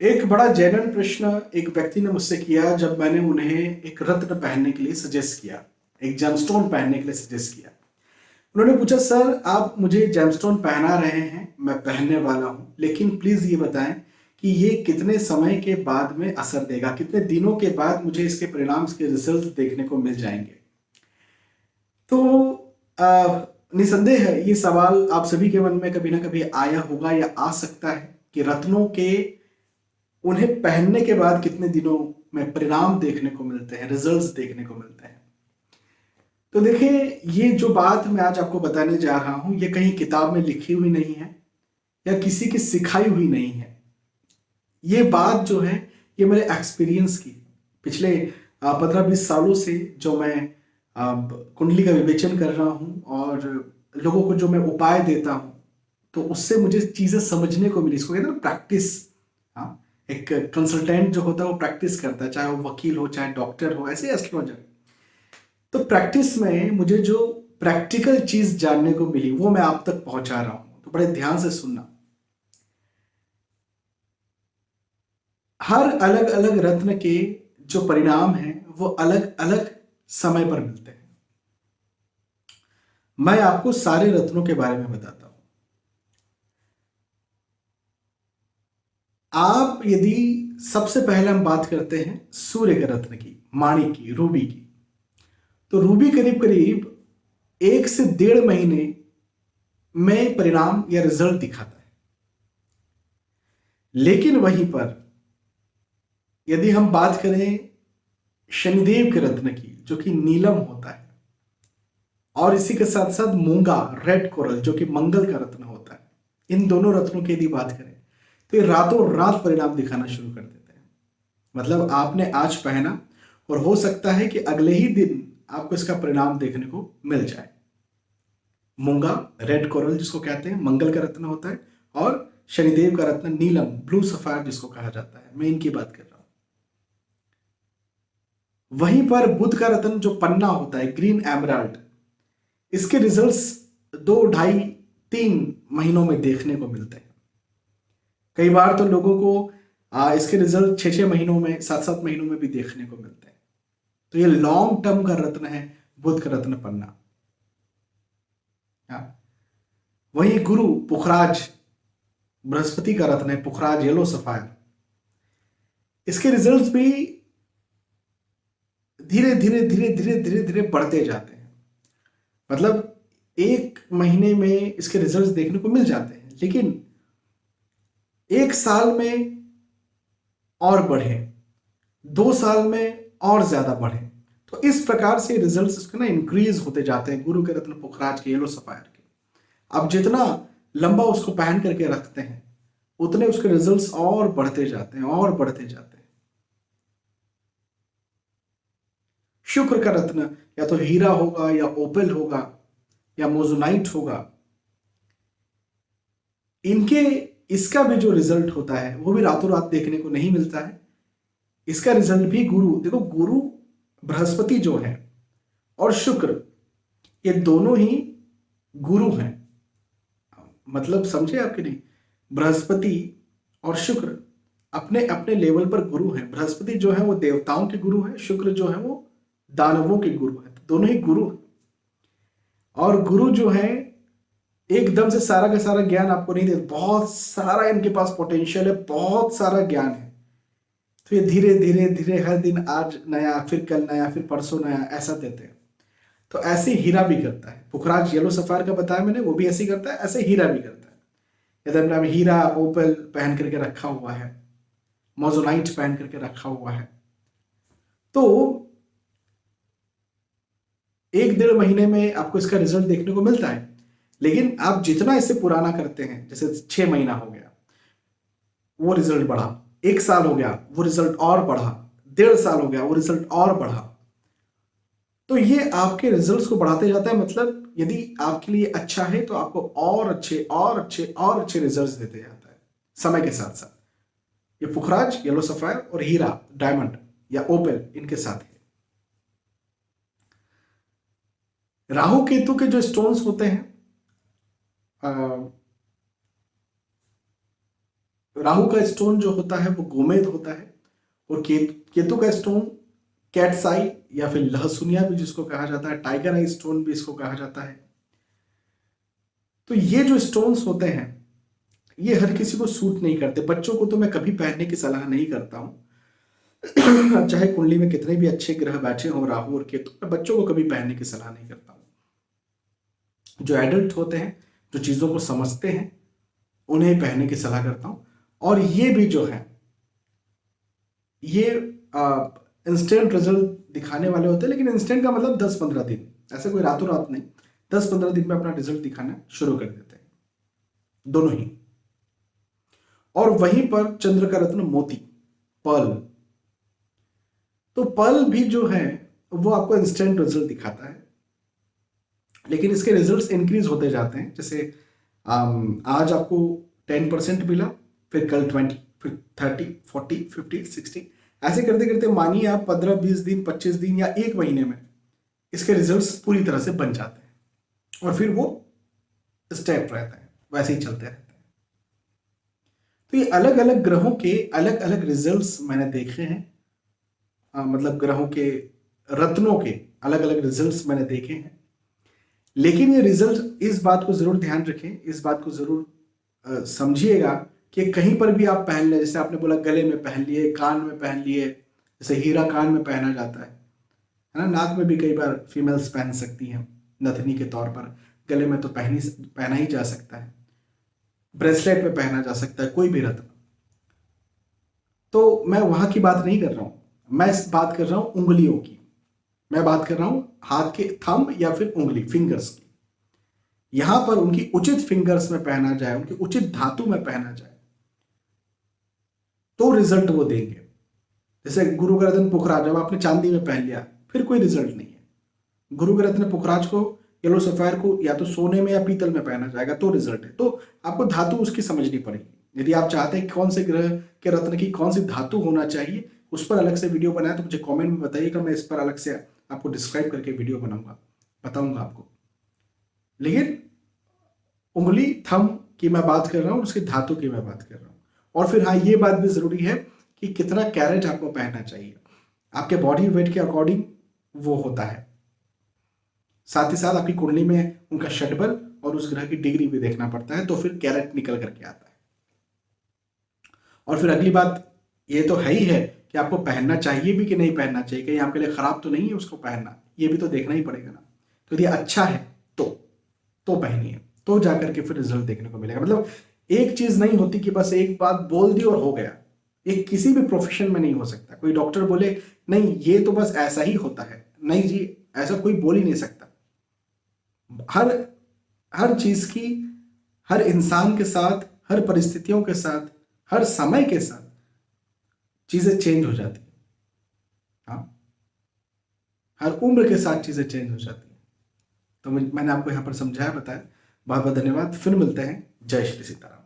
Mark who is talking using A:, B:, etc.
A: एक बड़ा जेन्युइन प्रश्न एक व्यक्ति ने मुझसे किया जब मैंने उन्हें एक रत्न पहनने के लिए सजेस्ट किया, एक जेमस्टोन पहनने के लिए सजेस्ट किया। उन्होंने पूछा, सर आप मुझे जेमस्टोन पहना रहे हैं, मैं पहनने वाला हूँ, लेकिन प्लीज ये बताएं कि ये कितने समय के बाद में असर देगा, कितने दिनों के बाद मुझे इसके परिणाम, इसके रिजल्ट देखने को मिल जाएंगे। तो निसंदेह है ये सवाल आप सभी के मन में कभी ना कभी आया होगा या आ सकता है कि रत्नों के उन्हें पहनने के बाद कितने दिनों में परिणाम देखने को मिलते हैं, रिजल्ट्स देखने को मिलते हैं। तो देखिए, ये जो बात मैं आज आपको बताने जा रहा हूं, ये कहीं किताब में लिखी हुई नहीं है या किसी की सिखाई हुई नहीं है। ये बात जो है ये मेरे एक्सपीरियंस की, पिछले 15-20 सालों से जो मैं कुंडली का विवेचन कर रहा हूं और लोगों को जो मैं उपाय देता हूं, तो उससे मुझे चीजें समझने को मिली। इसको कहते हैं ना प्रैक्टिस। हाँ, एक कंसल्टेंट जो होता है वो प्रैक्टिस करता है, चाहे वो वकील हो चाहे डॉक्टर हो, ऐसे एस्ट्रोलॉजर। तो प्रैक्टिस में मुझे जो प्रैक्टिकल चीज जानने को मिली वो मैं आप तक पहुंचा रहा हूं, तो बड़े ध्यान से सुनना। हर अलग अलग रत्न के जो परिणाम हैं वो अलग अलग समय पर मिलते हैं। मैं आपको सारे रत्नों के बारे में बताता हूं। आप यदि सबसे पहले हम बात करते हैं सूर्य के रत्न की, माणिक की, रूबी की, तो रूबी करीब करीब 1 से 1.5 महीने में परिणाम या रिजल्ट दिखाता है। लेकिन वहीं पर यदि हम बात करें शनिदेव के रत्न की, जो कि नीलम होता है, और इसी के साथ साथ मूंगा, रेड कोरल, जो कि मंगल का रत्न होता है, इन दोनों रत्नों की यदि बात करें तो ये रातों रात परिणाम दिखाना शुरू कर देते हैं। मतलब आपने आज पहना और हो सकता है कि अगले ही दिन आपको इसका परिणाम देखने को मिल जाए। मूंगा, रेड कोरल जिसको कहते हैं, मंगल का रत्न होता है, और शनिदेव का रत्न नीलम, ब्लू सफायर जिसको कहा जाता है, मैं इनकी बात कर रहा हूं। वहीं पर बुध का रत्न जो पन्ना होता है, ग्रीन एमराल्ड, इसके रिजल्ट्स 2, 2.5, 3 महीनों में देखने को मिलते हैं। कई बार तो लोगों को इसके रिजल्ट 6-6 महीनों में, 7-7 महीनों में भी देखने को मिलते हैं। तो ये लॉन्ग टर्म का रत्न है बुध का रत्न पन्ना। हाँ। वही गुरु पुखराज, बृहस्पति का रत्न है पुखराज येलो सफायर, इसके रिजल्ट्स भी धीरे धीरे धीरे धीरे धीरे धीरे बढ़ते जाते हैं। मतलब 1 महीने में इसके रिजल्ट्स देखने को मिल जाते हैं, लेकिन 1 साल में और बढ़े, 2 साल में और ज्यादा बढ़े। तो इस प्रकार से रिजल्ट्स उसके ना इंक्रीज होते जाते हैं गुरु के रत्न पुखराज के, येलो सफायर के। अब जितना लंबा उसको पहन करके रखते हैं उतने उसके रिजल्ट्स और बढ़ते जाते हैं और बढ़ते जाते हैं। शुक्र का रत्न या तो हीरा होगा या ओपेल होगा या मोजोनाइट होगा, इनके इसका भी जो रिजल्ट होता है वो भी रातों रात देखने को नहीं मिलता है। इसका रिजल्ट भी गुरु, देखो गुरु, बृहस्पति जो है और शुक्र, ये दोनों ही गुरु हैं। मतलब समझे आपके नहीं, बृहस्पति और शुक्र अपने अपने लेवल पर गुरु हैं। बृहस्पति जो है वो देवताओं के गुरु है, शुक्र जो है वो दानवों के गुरु है। तो दोनों ही गुरु हैं। और गुरु जो है एकदम से सारा का सारा ज्ञान आपको नहीं देते, बहुत सारा इनके पास पोटेंशियल है, बहुत सारा ज्ञान है। तो ये धीरे धीरे धीरे हर दिन आज नया, फिर कल नया, फिर परसों नया, ऐसा देते हैं। तो ऐसे हीरा भी करता है। पुखराज येलो सफायर का बताया मैंने, वो भी ऐसे ही करता है, ऐसे हीरा भी करता है। यदि हमने हीरा ओपल पहन करके रखा हुआ है, मोजोनाइट पहन करके रखा हुआ है, तो 1-1.5 महीने में आपको इसका रिजल्ट देखने को मिलता है। लेकिन आप जितना इससे पुराना करते हैं, जैसे 6 महीना हो गया वो रिजल्ट बढ़ा, 1 साल हो गया वो रिजल्ट और बढ़ा, 1.5 साल हो गया वो रिजल्ट और बढ़ा, तो ये आपके रिजल्ट्स को बढ़ाते जाता है। मतलब यदि आपके लिए अच्छा है तो आपको और अच्छे और अच्छे और अच्छे रिजल्ट्स देते जाता है समय के साथ साथ। ये पुखराज, येलो सफायर और हीरा, डायमंड या ओपेल, इनके साथ है। राहु केतु के जो स्टोन्स होते हैं, राहु का स्टोन जो होता है वो गोमेद होता है, और केतु का स्टोन कैट्स आई या फिर लहसुनिया भी जिसको कहा जाता है, टाइगर आई स्टोन भी इसको कहा जाता है। तो ये जो स्टोन्स होते हैं ये हर किसी को सूट नहीं करते। बच्चों को तो मैं कभी पहनने की सलाह नहीं करता हूँ चाहे कुंडली में कितने भी अच्छे ग्रह बैठे हों राहु और केतु, मैं बच्चों को कभी पहनने की सलाह नहीं करता हूँ। जो एडल्ट होते हैं, जो चीज़ों को समझते हैं, उन्हें पहनने की सलाह करता हूँ। और ये भी जो है ये इंस्टेंट रिजल्ट दिखाने वाले होते हैं, लेकिन इंस्टेंट का मतलब 10-15 दिन, ऐसे कोई रातों रात नहीं, 10-15 दिन में अपना रिजल्ट दिखाना शुरू कर देते हैं दोनों ही। और वहीं पर चंद्र का रत्न मोती, पर्ल, तो पर्ल भी जो है वो आपको इंस्टेंट रिजल्ट दिखाता है, लेकिन इसके रिजल्ट्स इंक्रीज होते जाते हैं। जैसे आज आपको 10% मिला, फिर कल 20, फिर 30, 40, 50, 60, ऐसे करते करते मानिए आप 15-20 दिन, 25 दिन या 1 महीने में इसके रिजल्ट्स पूरी तरह से बन जाते हैं, और फिर वो स्टेप रहता है, वैसे ही चलते रहते हैं। तो ये अलग अलग ग्रहों के अलग अलग रिजल्ट्स मैंने देखे हैं, मतलब ग्रहों के रत्नों के अलग अलग रिजल्ट्स मैंने देखे हैं। लेकिन ये रिजल्ट, इस बात को जरूर ध्यान रखें, इस बात को जरूर समझिएगा कि कहीं पर भी आप पहन लें, जैसे आपने बोला गले में पहन लिए, कान में पहन लिए, जैसे हीरा कान में पहना जाता है ना, नाक में भी कई बार फीमेल्स पहन सकती हैं नथनी के तौर पर, गले में तो पहना ही जा सकता है, ब्रेसलेट में पहना जा सकता है, कोई भी रत्न। तो मैं वहां की बात नहीं कर रहा हूं, मैं इस बात कर रहा हूं उंगलियों की, मैं बात कर रहा हूं हाथ के थंब या फिर उंगली, फिंगर्स की। यहां पर उनकी उचित फिंगर्स में पहना जाए, उनकी उचित धातु में पहना जाए, तो रिजल्ट वो देंगे। जैसे गुरु का रत्न पुखराज, जब आपने चांदी में पहन लिया फिर कोई रिजल्ट नहीं है। गुरु के रत्न पुखराज को, येलो सफायर को या तो सोने में या पीतल में पहना जाएगा तो रिजल्ट है। तो आपको धातु उसकी समझनी पड़ेगी। यदि आप चाहते हैं कौन से ग्रह के रत्न की कौन सी धातु होना चाहिए, उस पर अलग से वीडियो बनाए तो मुझे कमेंट में बताइएगा, मैं इस पर अलग से आपको डिस्क्राइब करके वीडियो बनाऊंगा, बताऊंगा आपको। लेकिन उंगली, थंब की मैं बात कर रहा हूँ, उसकी धातु की मैं बात कर रहा हूँ। और फिर हाँ, ये बात भी जरूरी है कि कितना कैरेट आपको पहनना चाहिए, आपके बॉडी वेट के अकॉर्डिंग वो होता है। साथ ही साथ आपकी कुंडली में उनका षटबल और उस ग्रह की डिग्री भी देखना पड़ता है, तो फिर कैरेट निकल करके आता है। और फिर अगली बात ये तो है ही है कि आपको पहनना चाहिए भी कि नहीं पहनना चाहिए, कहीं आपके लिए खराब तो नहीं है उसको पहनना, ये भी तो देखना ही पड़ेगा ना। तो यदि अच्छा है तो पहनिए, तो जाकर के फिर रिजल्ट देखने को मिलेगा। मतलब एक चीज नहीं होती कि बस एक बात बोल दी और हो गया। ये किसी भी प्रोफेशन में नहीं हो सकता। कोई डॉक्टर बोले नहीं ये तो बस ऐसा ही होता है, नहीं जी, ऐसा कोई बोल ही नहीं सकता। हर हर चीज की, हर इंसान के साथ, हर परिस्थितियों के साथ, हर समय के साथ चीजें चेंज हो जाती है। हाँ, हर उम्र के साथ चीजें चेंज हो जाती है। तो मैंने आपको यहाँ पर समझाया, बताया। बहुत बहुत धन्यवाद, फिर मिलते हैं। जय श्री सीताराम।